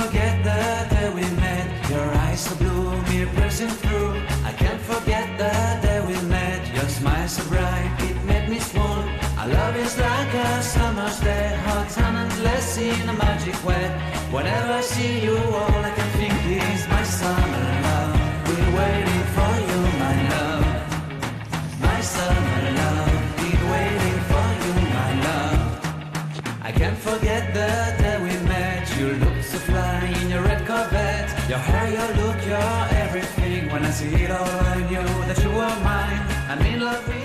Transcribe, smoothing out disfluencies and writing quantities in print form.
forget the day we met. Your eyes so blue, me pressing through. I can't forget the day we met. Your smile so bright, it made me swoon. Our love is like a summer's day, hot and endless in a magic way. Whenever I see you, all I can think is my summer love. We're waiting for you, my love. My summer love, we're waiting for you, my love. I can't forget the day we met. You look so fly in your red Corvette. Your hair, your look, your everything. When I see it all, I knew that you were mine. I'm in love with